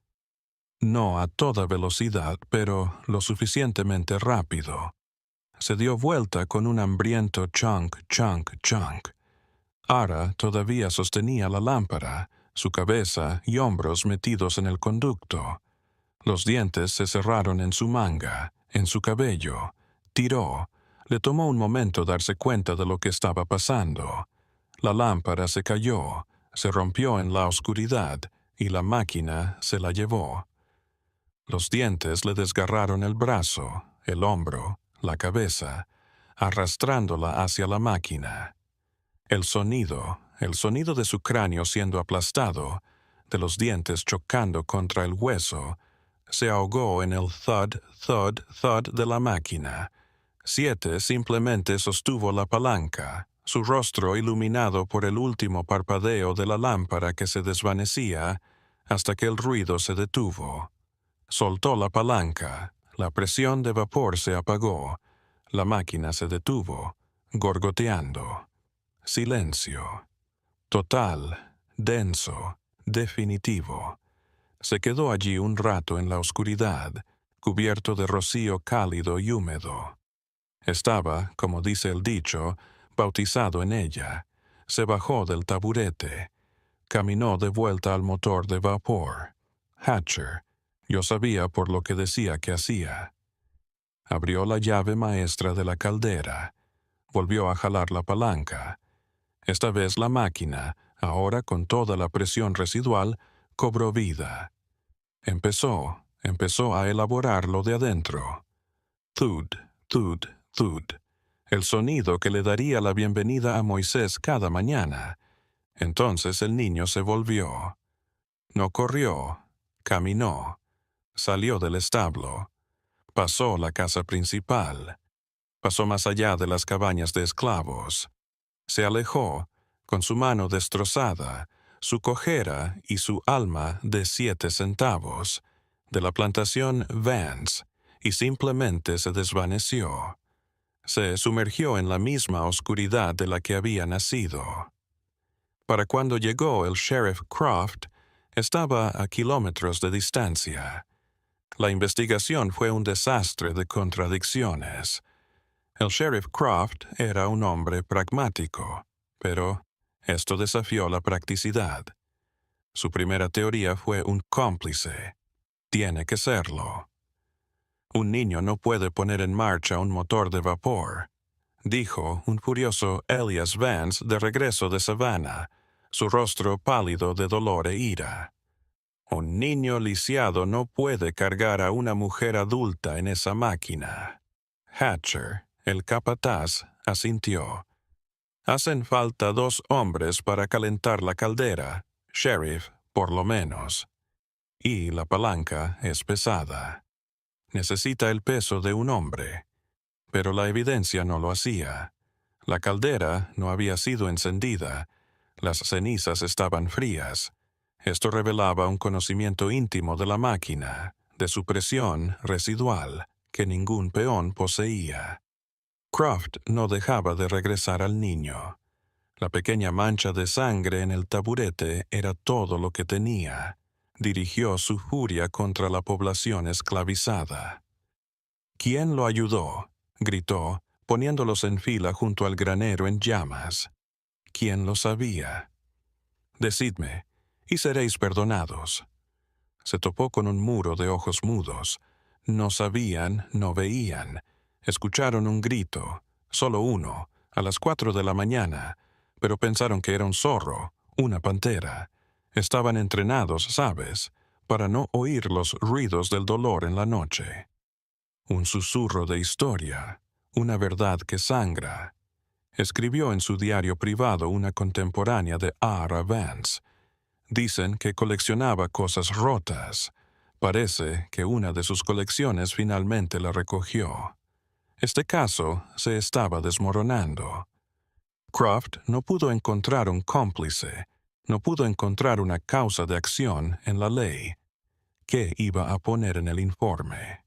No a toda velocidad, pero lo suficientemente rápido. Se dio vuelta con un hambriento chunk, chunk, chunk. Ara todavía sostenía la lámpara, su cabeza y hombros metidos en el conducto. Los dientes se cerraron en su manga, en su cabello. Tiró. Le tomó un momento darse cuenta de lo que estaba pasando. La lámpara se cayó, se rompió en la oscuridad y la máquina se la llevó. Los dientes le desgarraron el brazo, el hombro, la cabeza, arrastrándola hacia la máquina. El sonido de su cráneo siendo aplastado, de los dientes chocando contra el hueso, se ahogó en el thud, thud, thud de la máquina. 7 simplemente sostuvo la palanca, su rostro iluminado por el último parpadeo de la lámpara que se desvanecía hasta que el ruido se detuvo. Soltó la palanca, la presión de vapor se apagó, la máquina se detuvo, gorgoteando. Silencio. Total, denso, definitivo. Se quedó allí un rato en la oscuridad, cubierto de rocío cálido y húmedo. Estaba, como dice el dicho, bautizado en ella. Se bajó del taburete. Caminó de vuelta al motor de vapor. Hatcher. Yo sabía por lo que decía que hacía. Abrió la llave maestra de la caldera. Volvió a jalar la palanca. Esta vez la máquina, ahora con toda la presión residual, cobró vida. Empezó a elaborarlo de adentro. Thud, thud, thud. El sonido que le daría la bienvenida a Moisés cada mañana. Entonces el niño se volvió. No corrió, caminó. Salió del establo. Pasó la casa principal. Pasó más allá de las cabañas de esclavos. Se alejó, con su mano destrozada, su cojera y su alma de 7 centavos, de la plantación Vance, y simplemente se desvaneció. Se sumergió en la misma oscuridad de la que había nacido. Para cuando llegó el sheriff Croft, estaba a kilómetros de distancia. La investigación fue un desastre de contradicciones. El sheriff Croft era un hombre pragmático, pero esto desafió la practicidad. Su primera teoría fue un cómplice. Tiene que serlo. Un niño no puede poner en marcha un motor de vapor, dijo un furioso Elias Vance de regreso de Savannah, su rostro pálido de dolor e ira. Un niño lisiado no puede cargar a una mujer adulta en esa máquina. Hatcher, el capataz, asintió. Hacen falta 2 hombres para calentar la caldera, sheriff, por lo menos. Y la palanca es pesada. Necesita el peso de un hombre. Pero la evidencia no lo hacía. La caldera no había sido encendida. Las cenizas estaban frías. Esto revelaba un conocimiento íntimo de la máquina, de su presión residual, que ningún peón poseía. Croft no dejaba de regresar al niño. La pequeña mancha de sangre en el taburete era todo lo que tenía. Dirigió su furia contra la población esclavizada. ¿Quién lo ayudó?, gritó, poniéndolos en fila junto al granero en llamas. ¿Quién lo sabía? Decidme, y seréis perdonados. Se topó con un muro de ojos mudos. No sabían, no veían. Escucharon un grito, solo uno, a las 4 de la mañana, pero pensaron que era un zorro, una pantera. Estaban entrenados, ¿sabes?, para no oír los ruidos del dolor en la noche. Un susurro de historia, una verdad que sangra. Escribió en su diario privado una contemporánea de R. Vance. Dicen que coleccionaba cosas rotas. Parece que una de sus colecciones finalmente la recogió. Este caso se estaba desmoronando. Croft no pudo encontrar un cómplice, no pudo encontrar una causa de acción en la ley. ¿Qué iba a poner en el informe?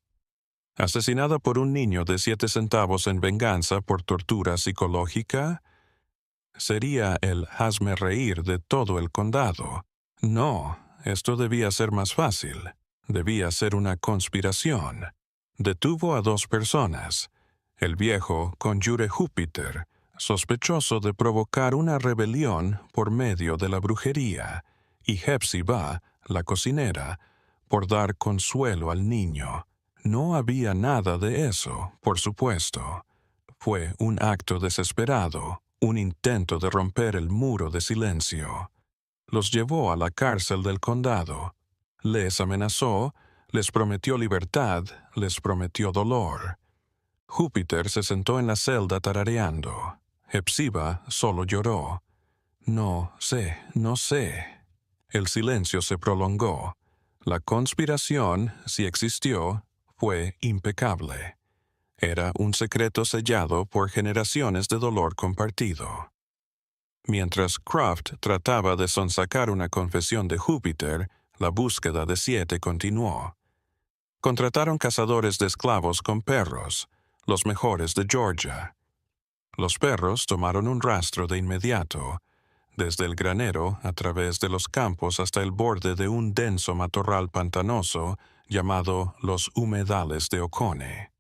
¿Asesinada por un niño de 7 centavos en venganza por tortura psicológica? Sería el hazme reír de todo el condado. No, esto debía ser más fácil. Debía ser una conspiración. Detuvo a 2 personas. El viejo Conjure Júpiter, sospechoso de provocar una rebelión por medio de la brujería, y Hepzibah, la cocinera, por dar consuelo al niño. No había nada de eso, por supuesto. Fue un acto desesperado, un intento de romper el muro de silencio. Los llevó a la cárcel del condado. Les amenazó, les prometió libertad, les prometió dolor. Júpiter se sentó en la celda tarareando. Hepzibah solo lloró. No sé, no sé. El silencio se prolongó. La conspiración, si existió, fue impecable. Era un secreto sellado por generaciones de dolor compartido. Mientras Croft trataba de sonsacar una confesión de Júpiter, la búsqueda de 7 continuó. Contrataron cazadores de esclavos con perros, los mejores de Georgia. Los perros tomaron un rastro de inmediato, desde el granero a través de los campos hasta el borde de un denso matorral pantanoso llamado los humedales de Oconee.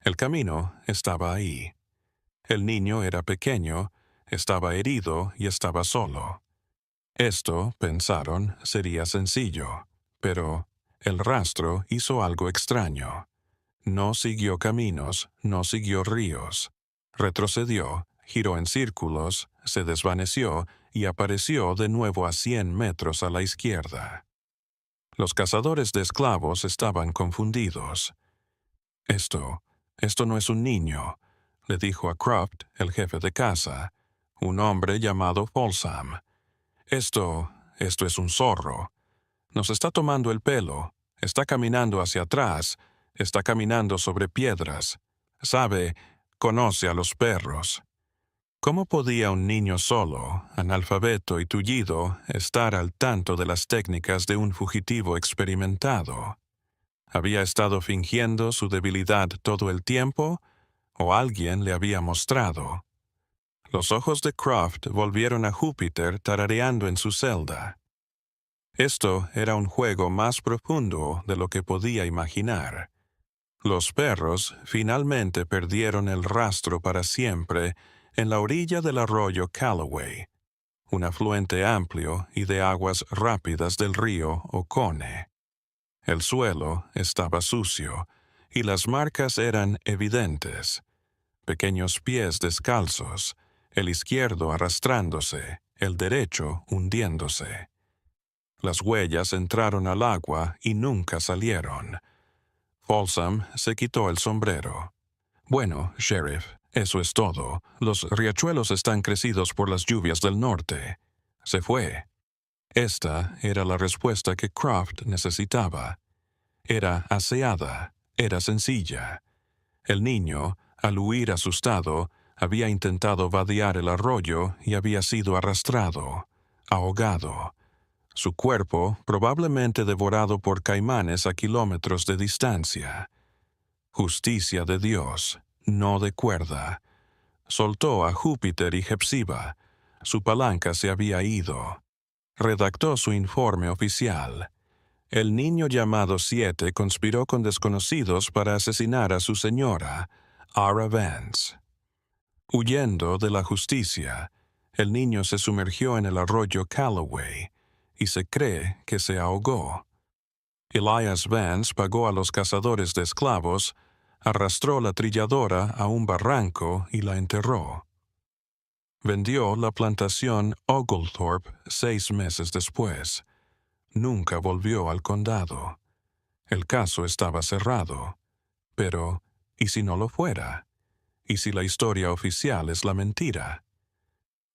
El camino estaba ahí. El niño era pequeño, estaba herido y estaba solo. Esto, pensaron, sería sencillo, pero el rastro hizo algo extraño. No siguió caminos, no siguió ríos. Retrocedió, giró en círculos, se desvaneció y apareció de nuevo a 100 metros a la izquierda. Los cazadores de esclavos estaban confundidos. Esto no es un niño, le dijo a Croft, el jefe de caza, un hombre llamado Folsom. Esto es un zorro. Nos está tomando el pelo, está caminando hacia atrás, está caminando sobre piedras. Sabe, conoce a los perros. ¿Cómo podía un niño solo, analfabeto y tullido, estar al tanto de las técnicas de un fugitivo experimentado? ¿Había estado fingiendo su debilidad todo el tiempo? ¿O alguien le había mostrado? Los ojos de Croft volvieron a Júpiter tarareando en su celda. Esto era un juego más profundo de lo que podía imaginar. Los perros finalmente perdieron el rastro para siempre en la orilla del arroyo Callaway, un afluente amplio y de aguas rápidas del río Oconee. El suelo estaba sucio y las marcas eran evidentes. Pequeños pies descalzos, el izquierdo arrastrándose, el derecho hundiéndose. Las huellas entraron al agua y nunca salieron. Folsom se quitó el sombrero. Bueno, Sheriff, eso es todo. Los riachuelos están crecidos por las lluvias del norte. Se fue. Esta era la respuesta que Croft necesitaba. Era aseada, era sencilla. El niño, al huir asustado, había intentado vadear el arroyo y había sido arrastrado, ahogado. Su cuerpo probablemente devorado por caimanes a kilómetros de distancia. Justicia de Dios, no de cuerda. Soltó a Júpiter y Hepzibah. Su palanca se había ido. Redactó su informe oficial. El niño llamado 7 conspiró con desconocidos para asesinar a su señora, R. Vance. Huyendo de la justicia, el niño se sumergió en el arroyo Callaway y se cree que se ahogó. Elias Vance pagó a los cazadores de esclavos, arrastró la trilladora a un barranco y la enterró. Vendió la plantación Oglethorpe 6 meses después. Nunca volvió al condado. El caso estaba cerrado. Pero, ¿y si no lo fuera? ¿Y si la historia oficial es la mentira?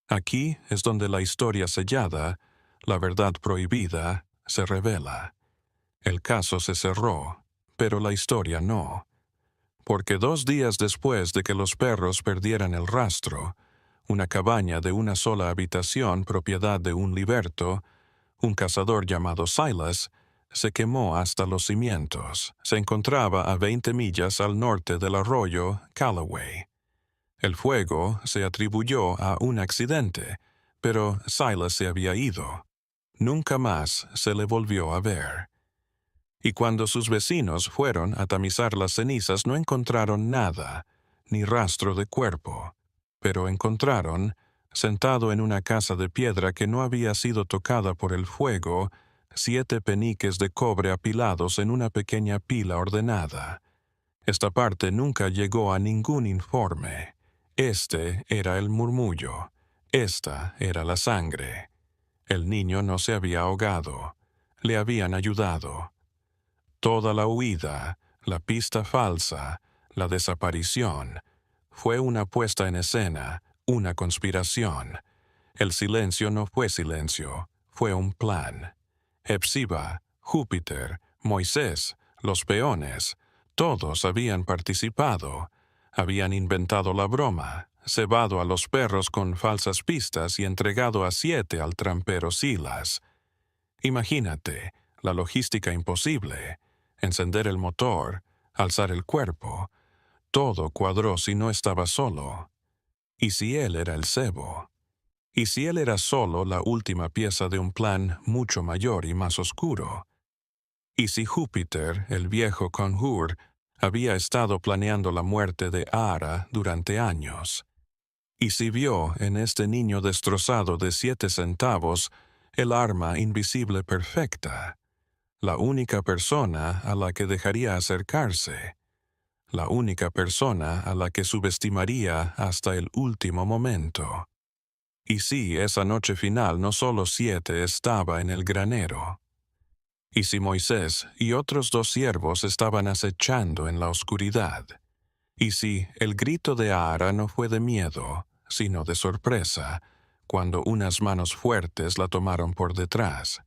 Aquí es donde la historia sellada, la verdad prohibida, se revela. El caso se cerró, pero la historia no. Porque 2 días después de que los perros perdieran el rastro, una cabaña de una sola habitación propiedad de un liberto, un cazador llamado Silas, se quemó hasta los cimientos. Se encontraba a 20 millas al norte del arroyo Callaway. El fuego se atribuyó a un accidente, pero Silas se había ido. Nunca más se le volvió a ver. Y cuando sus vecinos fueron a tamizar las cenizas no encontraron nada, ni rastro de cuerpo, pero encontraron, sentado en una casa de piedra que no había sido tocada por el fuego, 7 peniques de cobre apilados en una pequeña pila ordenada. Esta parte nunca llegó a ningún informe. Este era el murmullo. Esta era la sangre. El niño no se había ahogado. Le habían ayudado. Toda la huida, la pista falsa, la desaparición, fue una puesta en escena, una conspiración. El silencio no fue silencio, fue un plan. Hepsiba, Júpiter, Moisés, los peones, todos habían participado. Habían inventado la broma, cebado a los perros con falsas pistas y entregado a 7 al trampero Silas. Imagínate, la logística imposible. Encender el motor, alzar el cuerpo. Todo cuadró si no estaba solo. ¿Y si él era el cebo? ¿Y si él era solo la última pieza de un plan mucho mayor y más oscuro? ¿Y si Júpiter, el viejo conjur, había estado planeando la muerte de Ara durante años? ¿Y si vio en este niño destrozado de 7 centavos el arma invisible perfecta? La única persona a la que dejaría acercarse, la única persona a la que subestimaría hasta el último momento. Y si esa noche final no solo 7 estaba en el granero. Y si Moisés y otros 2 siervos estaban acechando en la oscuridad. Y si el grito de Ara no fue de miedo, sino de sorpresa, cuando unas manos fuertes la tomaron por detrás.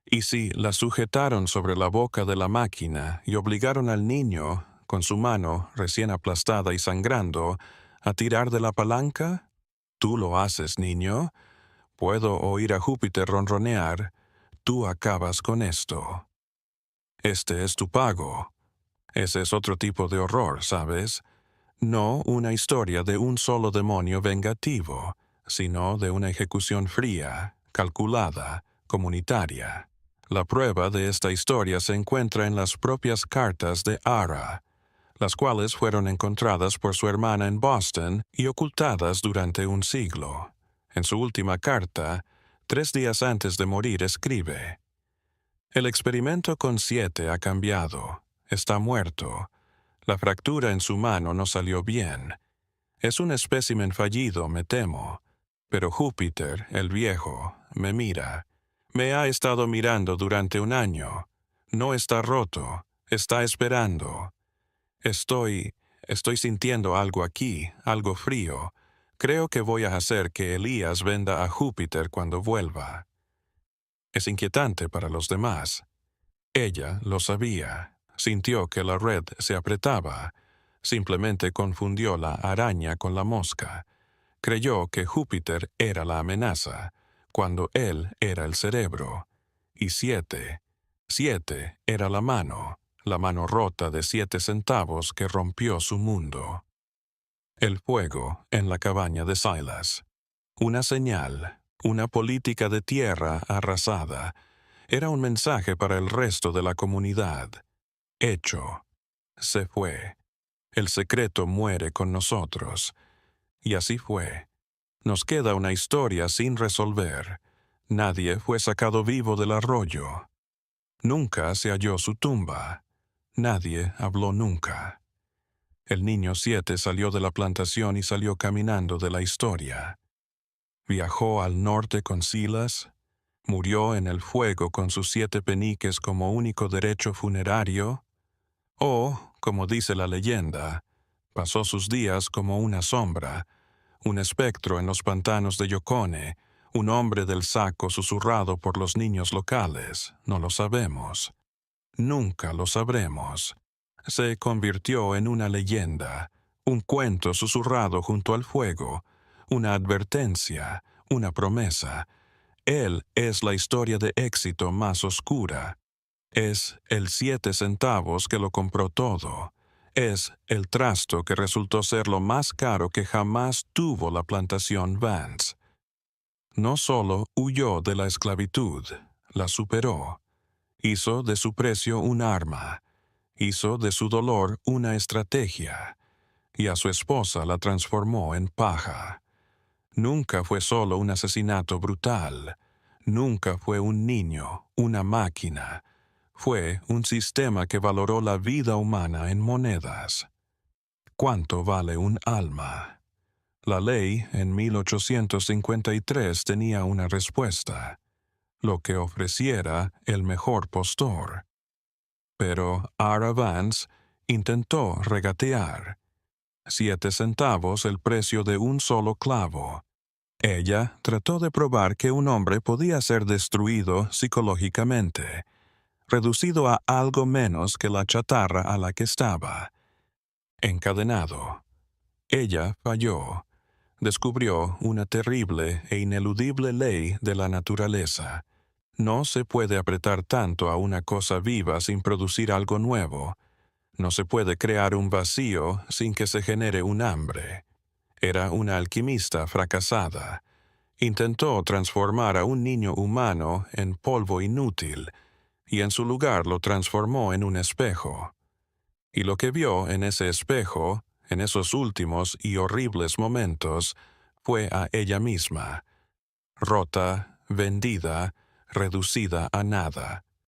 Y si la sujetaron sobre la boca de la máquina y obligaron al niño, con su mano recién aplastada y sangrando, a tirar de la palanca. ¿Tú lo haces, niño? Puedo oír a Júpiter ronronear. Tú acabas con esto. Este es tu pago. Ese es otro tipo de horror, ¿sabes? No una historia de un solo demonio vengativo, sino de una ejecución fría, calculada, comunitaria. La prueba de esta historia se encuentra en las propias cartas de Ara, las cuales fueron encontradas por su hermana en Boston y ocultadas durante un siglo. En su última carta, 3 días antes de morir, escribe: «El experimento con 7 ha cambiado. Está muerto. La fractura en su mano no salió bien. Es un espécimen fallido, me temo. Pero Júpiter, el viejo, me mira. Me ha estado mirando durante un año. No está roto. Está esperando. Estoy sintiendo algo aquí, algo frío. Creo que voy a hacer que Elías venda a Júpiter cuando vuelva». Es inquietante para los demás. Ella lo sabía. Sintió que la red se apretaba. Simplemente confundió la araña con la mosca. Creyó que Júpiter era la amenaza, cuando él era el cerebro. Y 7 era la mano rota de 7 centavos que rompió su mundo. El fuego en la cabaña de Silas. Una señal, una política de tierra arrasada. Era un mensaje para el resto de la comunidad. Hecho. Se fue. El secreto muere con nosotros. Y así fue. Nos queda una historia sin resolver. Nadie fue sacado vivo del arroyo. Nunca se halló su tumba. Nadie habló nunca. El niño 7 salió de la plantación y salió caminando de la historia. Viajó al norte con Silas, murió en el fuego con sus 7 peniques como único derecho funerario, o, como dice la leyenda, pasó sus días como una sombra, un espectro en los pantanos de Yocone, un hombre del saco susurrado por los niños locales. No lo sabemos. Nunca lo sabremos. Se convirtió en una leyenda, un cuento susurrado junto al fuego, una advertencia, una promesa. Él es la historia de éxito más oscura. Es el 7 centavos que lo compró todo. Es el trasto que resultó ser lo más caro que jamás tuvo la plantación Vance. No solo huyó de la esclavitud, la superó. Hizo de su precio un arma. Hizo de su dolor una estrategia. Y a su esposa la transformó en paja. Nunca fue solo un asesinato brutal. Nunca fue un niño, una máquina. Fue un sistema que valoró la vida humana en monedas. ¿Cuánto vale un alma? La ley en 1853 tenía una respuesta: lo que ofreciera el mejor postor. Pero Ara Vance intentó regatear. 7 centavos el precio de un solo clavo. Ella trató de probar que un hombre podía ser destruido psicológicamente, reducido a algo menos que la chatarra a la que estaba. Encadenado. Ella falló. Descubrió una terrible e ineludible ley de la naturaleza. No se puede apretar tanto a una cosa viva sin producir algo nuevo. No se puede crear un vacío sin que se genere un hambre. Era una alquimista fracasada. Intentó transformar a un niño humano en polvo inútil, y en su lugar lo transformó en un espejo. Y lo que vio en ese espejo, en esos últimos y horribles momentos, fue a ella misma, rota, vendida, reducida a nada.